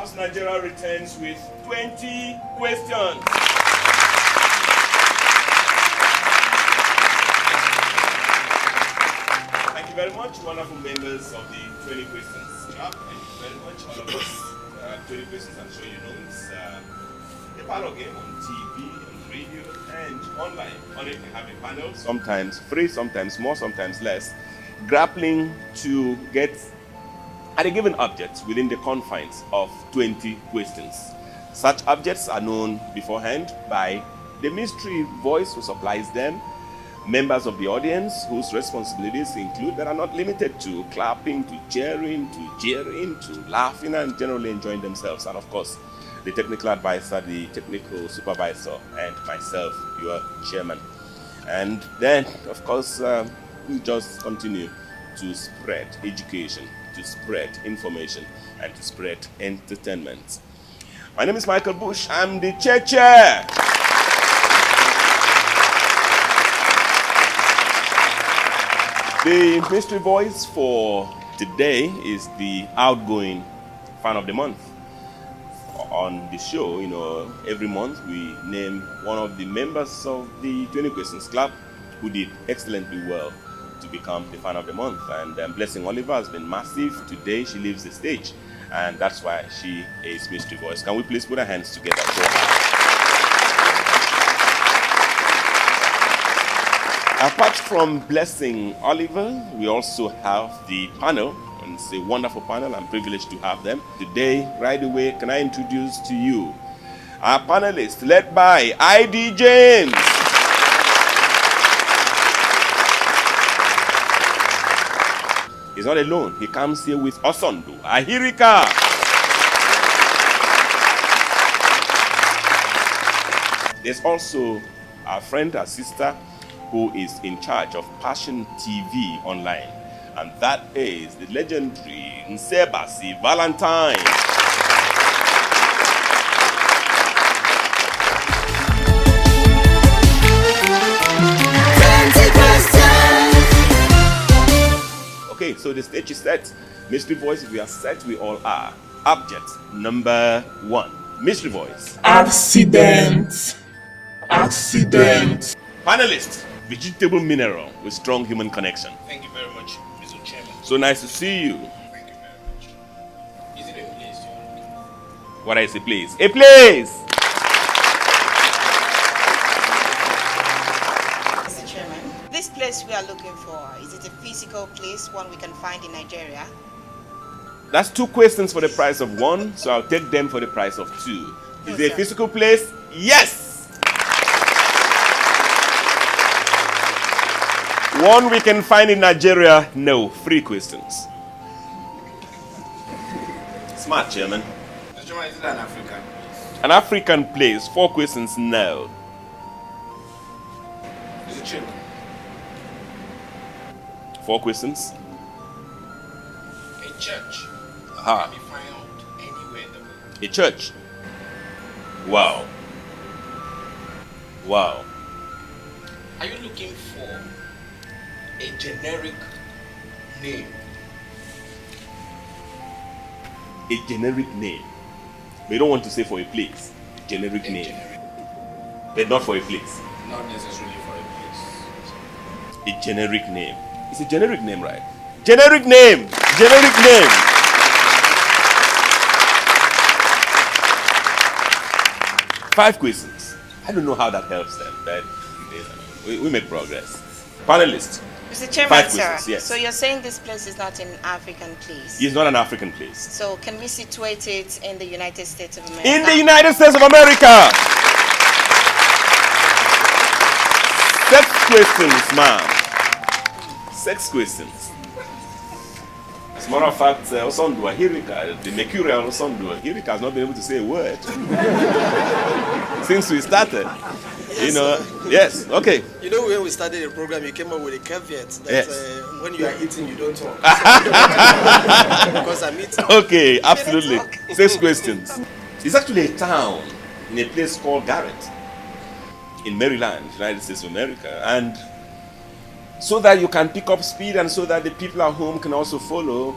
House Nigeria returns with 20 questions. Thank you very much, wonderful members of the 20 Questions Club. Thank you very much, all of us. 20 Questions, I'm sure you know, it's a Parlour game on TV, on radio, and online. On it, we have a panel, sometimes free, sometimes more, sometimes less, grappling to get at a given object within the confines of 20 questions. Such objects are known beforehand by the mystery voice who supplies them, members of the audience whose responsibilities include but are not limited to clapping, to cheering, to jeering, to laughing, and generally enjoying themselves. And of course, the technical advisor, the technical supervisor, and myself, your chairman. And then, of course, we just continue to spread education, to spread information, and to spread entertainment. My name is Michael Bush. I'm the chair. The mystery voice for today is the outgoing fan of the month. On the show, every month we name one of the members of the 20 Questions Club who did excellently well to become the fan of the month. And Blessing Oliver has been massive. Today she leaves the stage, and that's why she is mystery voice. Can we please put our hands together for her? Apart from Blessing Oliver, we also have the panel, and it's a wonderful panel. I'm privileged to have them. Today, right away, can I introduce to you our panelists, led by I.D. James. He's not alone. He comes here with Osondu, Ahirika. There's also our friend, our sister, who is in charge of Passion TV online. And that is the legendary Nsebasi Valentine. Okay, so the stage is set. Mystery voice, if we are set, we all are. Object number 1. Mystery voice. Accident. Panelist. Vegetable mineral with strong human connection. Thank you very much, Mr. Chairman. So nice to see you. Thank you very much. Is it a place? What is a place? A place! Mr. Chairman, this place we are looking for, is it a physical place, one we can find in Nigeria? That's 2 questions for the price of 1, so I'll take them for the price of 2. Is it a physical place? Yes! One we can find in Nigeria? No. 3 questions. Smart, Chairman. Mr. Chairman, is it an African place? An African place? 4 questions, no. Mr. Chairman. 4 questions. A church Aha. can be found anywhere in the world. A church. Wow. Wow. Are you looking for a generic name? A generic name. But you don't want to say for a place. Generic name. Generic. But not for a place. Not necessarily for a place. A generic name. It's a generic name, right? Generic name. Generic name. Five questions. I don't know how that helps them, but we make progress. Panelists. Mr. Chairman, 5 sir, questions, yes. so you're saying this place is not an African place? It's not an African place. So can we situate it in the United States of America? In the United States of America. 6 questions, ma'am. 6 questions. As a matter of fact, Osondu Ahirika, the mercurial Osondu Ahirika has not been able to say a word since we started. Yes, okay. When we started the program, you came up with a caveat that Yes. When you are eating, you don't talk. Because I'm eating. Okay, absolutely. 6 questions. It's actually a town in a place called Garrett in Maryland, United States of America. And so that you can pick up speed and so that the people at home can also follow,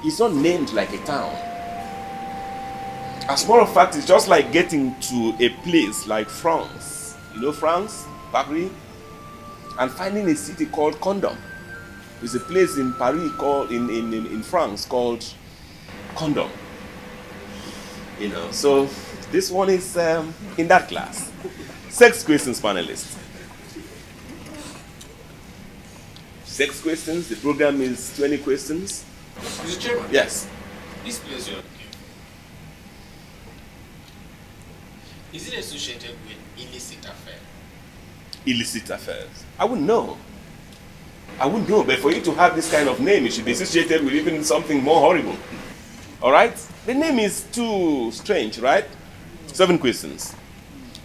it's not named like a town. As a matter of fact, it's just like getting to a place like France. You know France, Paris, and finding a city called Condom. There's a place in Paris called in France called Condom. You know, so this one is in that class. 6 questions, panelists. 6 questions. The program is 20 questions. Mr. Chairman. Yes. This place you're looking for, is it associated with illicit affairs? Illicit affairs. I wouldn't know. But for you to have this kind of name, it should be associated with even something more horrible. All right? The name is too strange, right? 7 questions.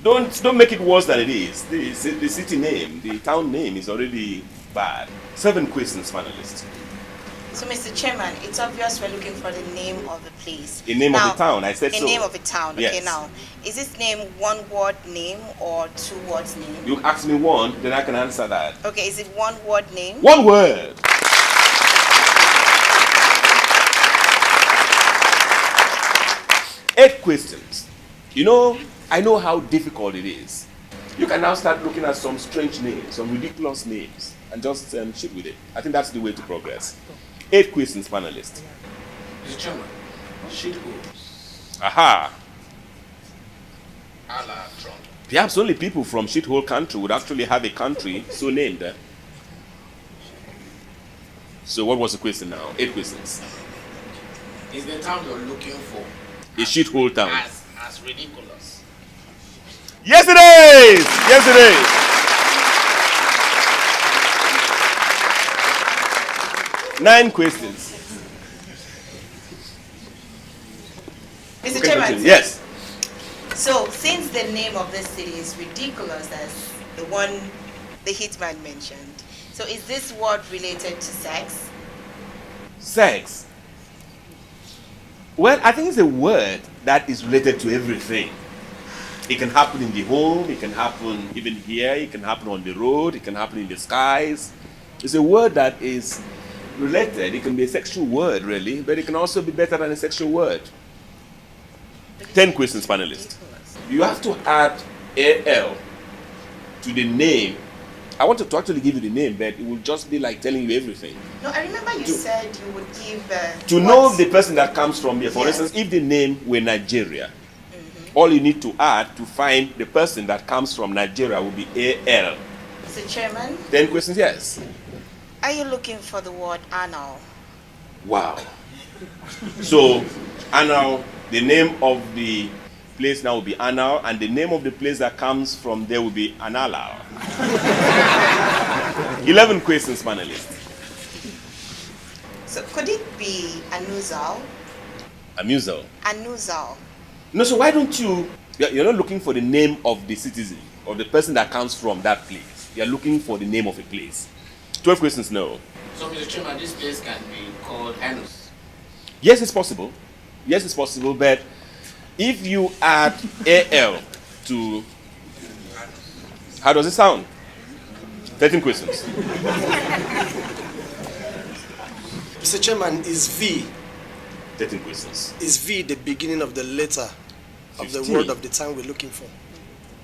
Don't make it worse than it is. The city name, the town name is already bad. 7 questions, panelists. So, Mr. Chairman, it's obvious we're looking for the name of the place. The name now, of the town, I said a so. name of a town. Yes. Okay, now, is this name one word name or 2 words name? You ask me one, then I can answer that. Okay, is it one word name? 1 word. 8 questions. You know, I know how difficult it is. You can now start looking at some strange names, some ridiculous names, and just shoot with it. I think that's the way to progress. 8 questions, panelists. Mr. Chairman, shitholes. Aha. A la Trump. Perhaps only people from shithole country would actually have a country so named. So what was the question now? 8 questions. Is the town you're looking for A shithole town. as ridiculous? Yes, it is! Yes, it is! 9 questions. Mr. Okay, Chairman, continue. Yes. so since the name of this city is ridiculous as the one the hitman mentioned, so is this word related to sex? Sex. Well, I think it's a word that is related to everything. It can happen in the home, it can happen even here, it can happen on the road, it can happen in the skies. It's a word that is related. It can be a sexual word, really, but it can also be better than a sexual word. 10 questions, panelists. You have to add AL to the name. I wanted to actually give you the name, but it will just be like telling you everything. No, I remember you said you would give... To know the person that comes from here, for Yes. instance, if the name were Nigeria, all you need to add to find the person that comes from Nigeria will be AL. Mr. Chairman, 10 questions, yes. are you looking for the word anal? Wow. So, Anal, the name of the place now will be Anal, and the name of the place that comes from there will be Analal. 11 questions, panelists. So could it be anuzal? Amusal. Anuzal. No, so why don't you're not looking for the name of the citizen or the person that comes from that place. You're looking for the name of a place. 12 questions, no. So, Mr. Chairman, this place can be called Anus. Yes, it's possible. Yes, it's possible, but if you add AL to... How does it sound? 13 questions. Mr. Chairman, is V 13 questions. is V the beginning of the letter of the 15. word of the town we're looking for?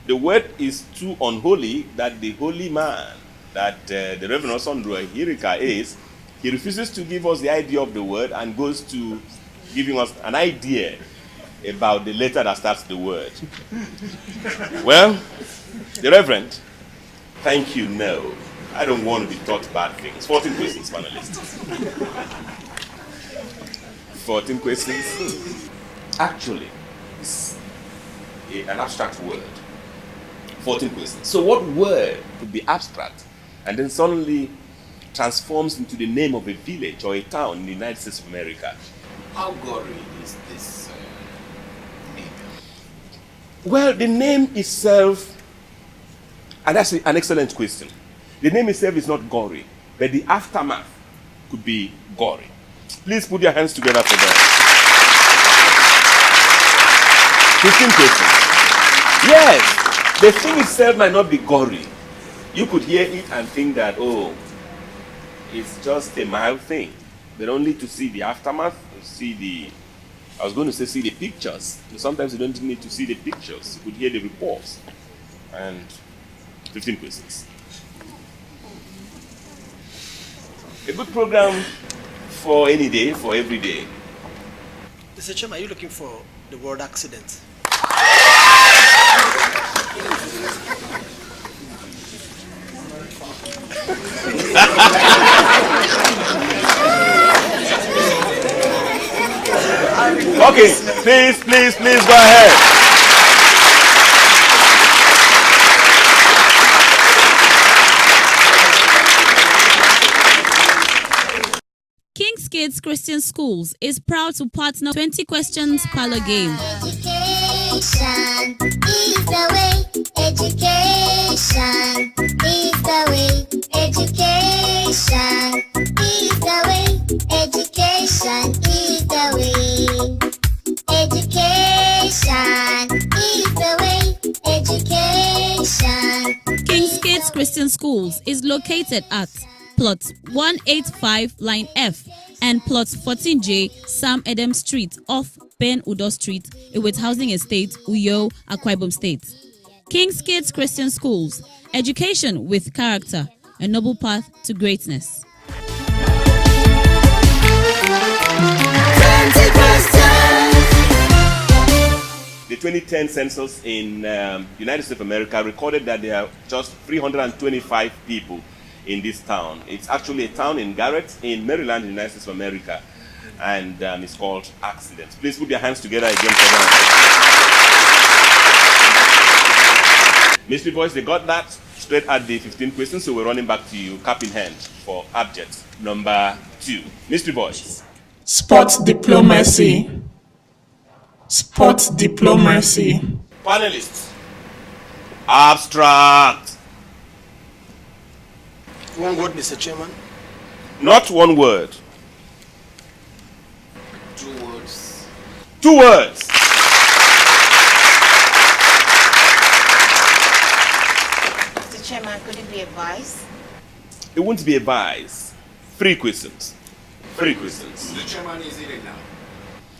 The word is too unholy that the holy man that the Reverend Osondro Hirika is, he refuses to give us the idea of the word and goes to giving us an idea about the letter that starts the word. Well, the Reverend, thank you, no. I don't want to be taught bad things. 14 questions, panelists. 14 questions. Actually, it's an abstract word. 14 questions. So what word could be abstract and then suddenly transforms into the name of a village or a town in the United States of America? How gory is this name? Well, the name itself, and that's an excellent question. The name itself is not gory, but the aftermath could be gory. Please put your hands together for that. 15 questions. Yes, the thing itself might not be gory. You could hear it and think that, oh, it's just a mild thing. But only to see the aftermath, to see the I was going to say see the pictures. Sometimes you don't need to see the pictures. You could hear the reports. And 15 questions. A good program for any day, for every day. Mr. Chairman, are you looking for the word accident? Okay, please go ahead. King's Kids Christian Schools is proud to partner 20 Questions Parlour game. Education is the way. Education is the way. Education is the way. Education is the way. Education is the way. Education. King's Kids Christian Schools is located at Plot 185 Line F and Plot 14J Sam Adam Street off Ben Udo Street, Iwet Housing Estate, Uyo, Akwa Ibom State. King's Kids Christian Schools, education with character, a noble path to greatness. 20 questions. The 2010 census in United States of America recorded that there are just 325 people in this town. It's actually a town in Garrett, in Maryland, United States of America, and it's called Accident. Please put your hands together again for that. Mystery Boys, they got that straight at the 15 questions, so we're running back to you, cap in hand, for abject number 2. Mystery Boys. Sports diplomacy. Sports diplomacy. Panelists. Abstract. One word, Mr. Chairman. Not one word. 2 words. 2 words. Mr. Chairman, could it be advice? It won't be a vice. 3 questions. 3 questions. Mr. Chairman, is it a noun?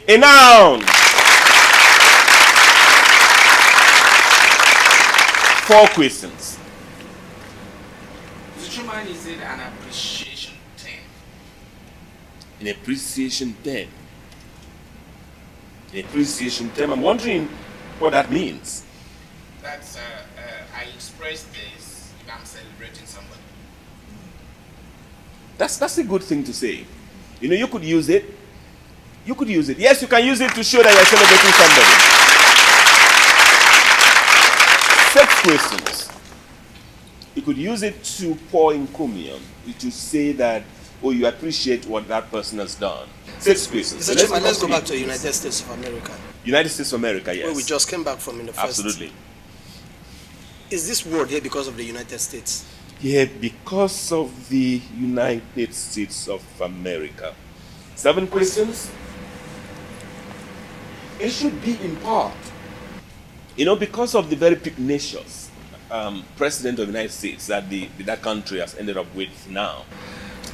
A noun. 4 questions. Mr. Chairman, is it an appreciation term? An appreciation term. An appreciation term. I'm wondering what that means. That's, I express this if I'm celebrating somebody. That's a good thing to say. You know, you could use it. You could use it. Yes, you can use it to show that you're celebrating somebody. 6 questions. You could use it to pour encomium, to say that, oh, you appreciate what that person has done. 6 questions. Mr. Chairman, let's go back to the United States of America. United States of America, yes. Where we just came back from in the first. Absolutely. Is this word here because of the United States? Yeah, because of the United States of America. 7 questions. It should be in part. You know, because of the very pugnacious president of the United States that that country has ended up with now,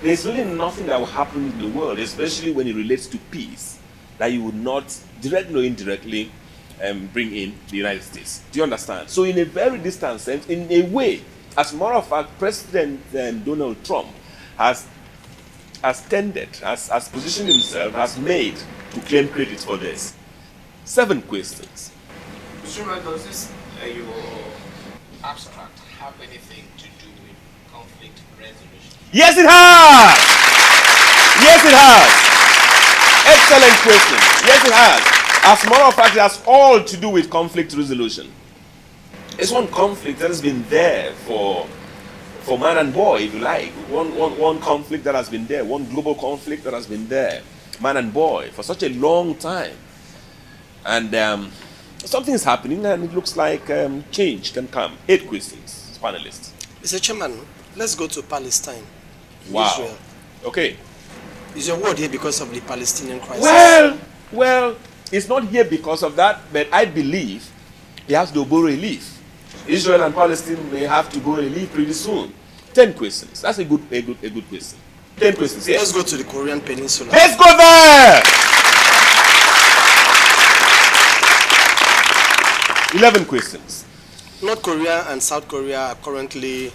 there's really nothing that will happen in the world, especially when it relates to peace, that you would not directly or indirectly bring in the United States. Do you understand? So in a very distant sense, in a way, as a matter of fact, President Donald Trump has positioned himself, has made to claim credit for this. 7 questions. Mr. Chairman, does this, your abstract, have anything to do with conflict resolution? Yes, it has! Yes, it has! Excellent question. Yes, it has. As a matter of fact, it has all to do with conflict resolution. It's one conflict that has been there for man and boy, if you like. One conflict that has been there, one global conflict that has been there, man and boy, for such a long time. And something is happening, and it looks like change can come. 8 questions, panelists. Mr. Chairman, let's go to Palestine. Wow. Israel. Okay. Is your word here because of the Palestinian crisis? Well, it's not here because of that, but I believe he has to borrow a leaf. Israel and Palestine may have to borrow a leaf pretty soon. 10 questions. That's a good question. 10 questions. Yes. Let's go to the Korean Peninsula. Let's go there. 11 questions. North Korea and South Korea are currently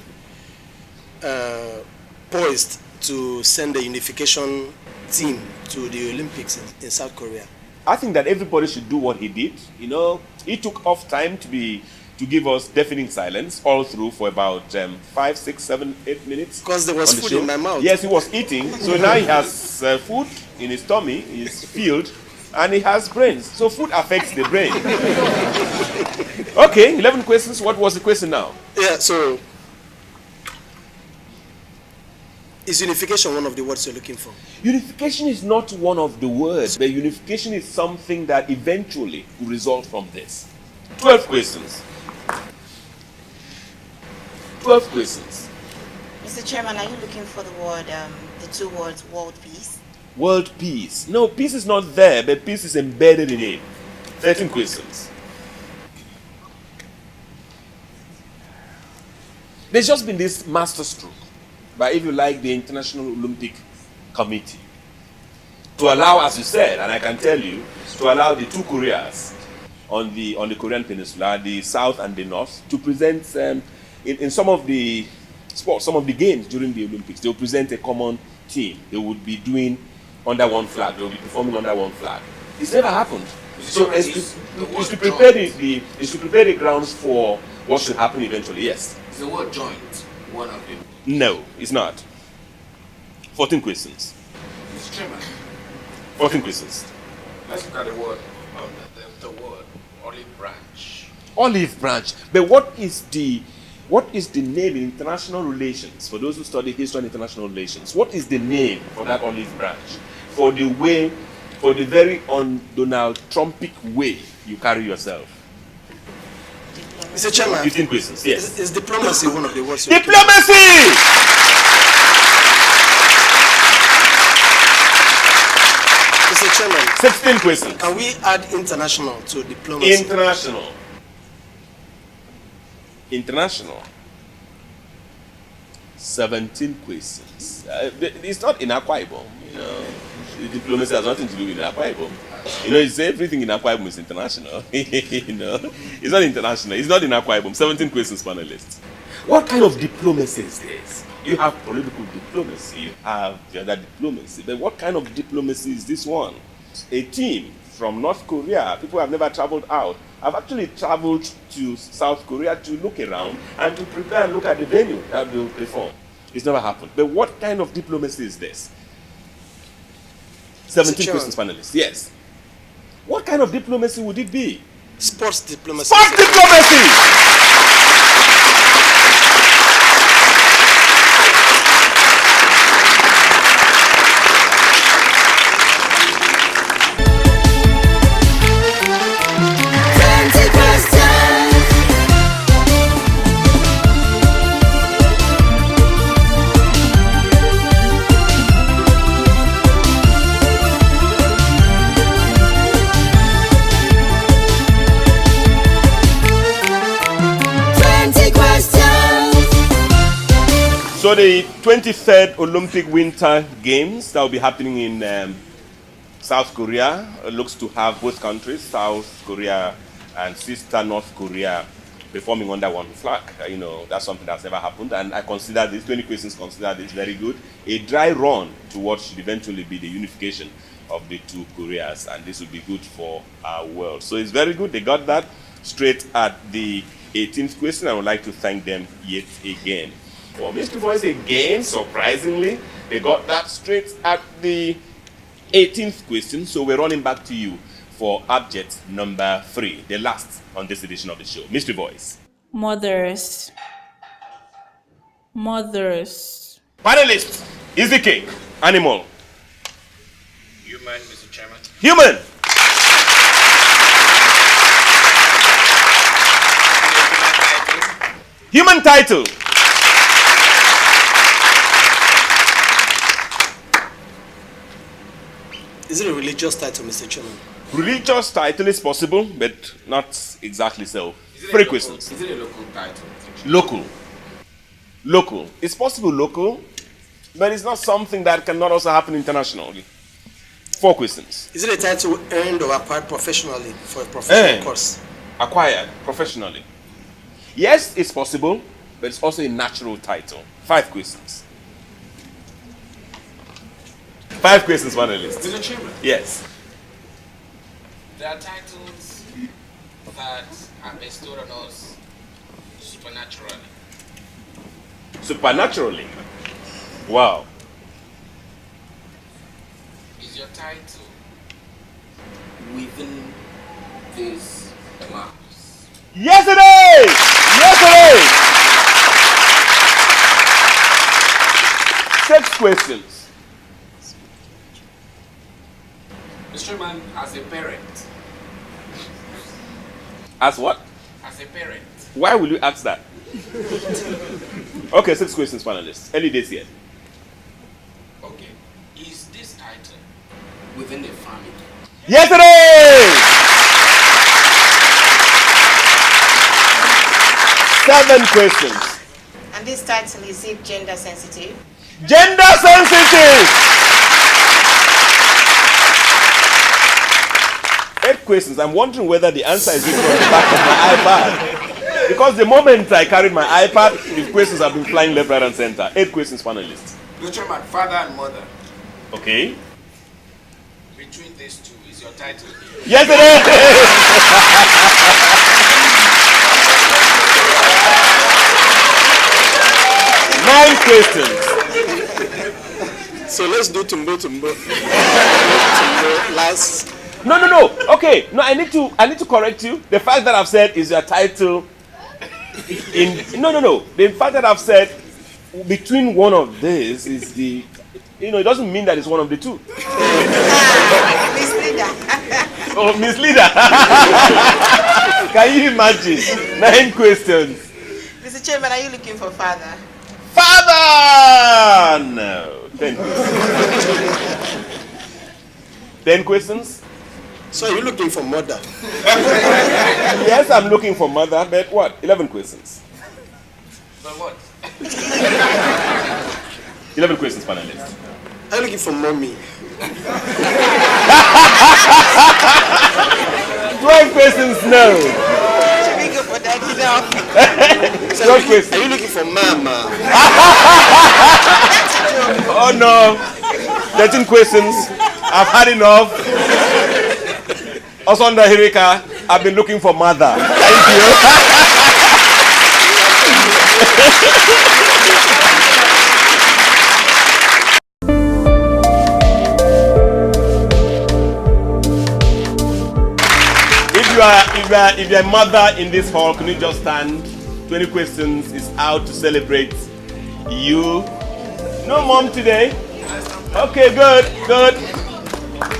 poised to send a unification team to the Olympics in South Korea. I think that everybody should do what he did. You know, he took off time to give us deafening silence all through for about 5, 6, 7, 8 minutes. Because there was on the food show. in my mouth. Yes, he was eating. So now he has food in his tummy, he's filled, and he has brains. So food affects the brain. Okay, 11 questions. What was the question now? Yeah, so is unification one of the words you're looking for? Unification is not one of the words, but unification is something that eventually will result from this. 12 questions. 12 questions. Mr. Chairman, are you looking for the word, the two words, world peace? World peace. No, peace is not there, but peace is embedded in it. 13 questions. There's just been this masterstroke by, if you like, the International Olympic Committee to allow, as you said, and I can tell you, to allow the two Koreas on the Korean Peninsula, the South and the North, to present in some of the sports, some of the games during the Olympics. They will present a common team. They would be doing under one flag. They will be performing under one flag. It's never happened. So it's to prepare the grounds for what should happen eventually. Yes. Is the word joint one of them? No, it's not. 14 questions. Mr. Chairman, 14 questions. let's look at the word, the word olive branch. Olive branch. But what is the name in international relations? For those who study history and international relations, what is the name for that olive branch? For the very un-Donald Trumpic way you carry yourself. Mr. Chairman, 15 questions. Yes. is diplomacy one of the words? Diplomacy! Mr. Chairman, 16 questions. can we add international to diplomacy? International. 17 questions. It's not in Akwa Ibom, you know. Diplomacy has nothing to do with Akwa Ibom. You know, it's everything in Akwa Ibom is international. You know, it's not international. It's not in Akwa Ibom. 17 questions, panelists. What kind of diplomacy is this? You have political diplomacy. You have the other diplomacy. But what kind of diplomacy is this one? A team from North Korea. People have never traveled out. I've actually traveled to South Korea to look around and to prepare and look at the venue that will perform. It's never happened. But what kind of diplomacy is this? 17 questions, panelists. Yes. What kind of diplomacy would it be? Sports diplomacy. Sports diplomacy! So the 23rd Olympic Winter Games that will be happening in South Korea looks to have both countries, South Korea and sister North Korea, performing under one flag. You know, that's something that's never happened, and I consider this, 20 questions, consider this very good. A dry run to what should eventually be the unification of the two Koreas, and this will be good for our world. So it's very good. They got that straight at the 18th question. I would like to thank them yet again. Well, Mr. Voice, again, surprisingly, they got that straight at the 18th question. So we're running back to you for object number 3, the last on this edition of the show. Mr. Voice. Mothers. Mothers. Panelists, is the cake animal? Human, Mr. Chairman. Human. Human title. Is it a religious title, Mr. Chairman? Religious title is possible, but not exactly so. 3 questions. Is it a local title? Local. Local. It's possible local, but it's not something that cannot also happen internationally. 4 questions. Is it a title earned or acquired professionally for a professional course? acquired professionally? Yes, it's possible, but it's also a natural title. 5 questions. 5 questions, panelists. Mr. Chairman, Yes. there are titles that are bestowed on us supernaturally. Supernaturally. Wow. Is your title within this class? Yes, it is! Yes, it is! 6 questions. Mr. Chairman, as a parent, As what? as a parent, Why will you ask that? Okay, 6 questions, panelists. Early days yet. okay, is this title within the family? Yes, it is! 7 questions. And this title, is it gender sensitive? Gender sensitive! 8 questions. I'm wondering whether the answer is written on the back of my iPad. Because the moment I carried my iPad, the questions have been flying left, right, and center. 8 questions, panelists. Mr. Chairman, father and mother, Okay. between these two, is your title here? Yes, it is! 9 questions. So let's do tumbo. Tumbo last. No. Okay. No, I need to correct you. The fact that I've said is your title No. The fact that I've said between one of these is the it doesn't mean that it's one of the two. Misleader. Oh, misleader. Can you imagine? 9 questions. Mr. Chairman, are you looking for father? Father! No. 10 questions. 10 questions? So are you looking for mother? Yes, I'm looking for mother, but what? 11 questions. But what? 11 questions, panelists. Are you looking for mommy? 12 questions, no. Should we go for daddy now? 12 questions. Are you looking for mama? Oh no. 13 questions. I've had enough. Osonda Hirika, I've been looking for mother. Thank you. If you're a mother in this hall, can you just stand? 20 questions is out to celebrate you. No mom today? Okay, good.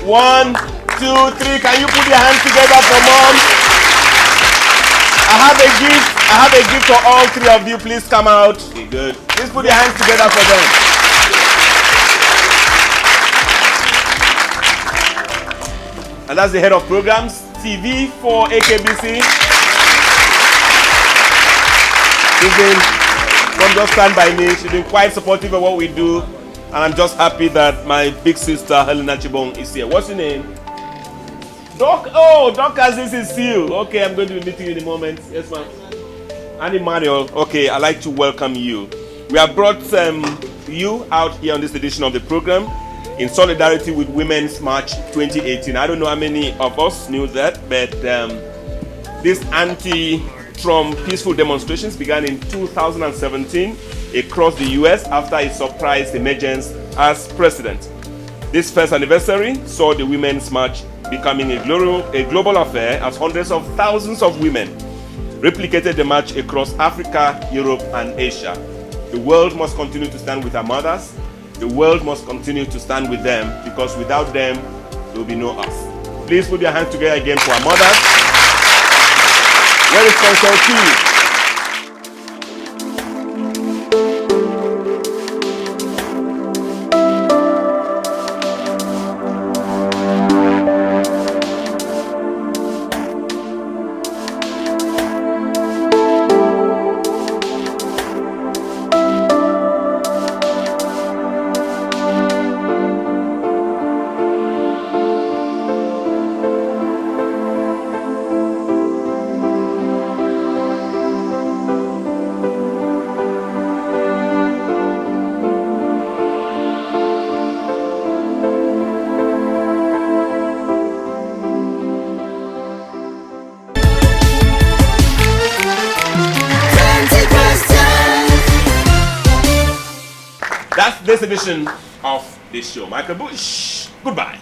1, 2, 3. Can you put your hands together for mom? I have a gift for all 3 of you. Please come out. Okay, good. Please put your hands together for them. And that's the head of programs, TV for AKBC. Don't just stand by me. She's been quite supportive of what we do. And I'm just happy that my big sister, Helena Chibong, is here. What's your name? Doc. Oh, Doc, as this is you. Okay, I'm going to be meeting you in a moment. Yes, ma'am. Annie Manuel. Okay, I'd like to welcome you. We have brought you out here on this edition of the program in solidarity with Women's March 2018. I don't know how many of us knew that, but these anti-Trump peaceful demonstrations began in 2017 across the US after his surprise emergence as president. This first anniversary saw the Women's March becoming a global affair as hundreds of thousands of women replicated the march across Africa, Europe, and Asia. The world must continue to stand with our mothers. The world must continue to stand with them, because without them, there will be no us. Please put your hands together again for our mothers. Where is Console 2? this edition of this show. Michael Bush, goodbye.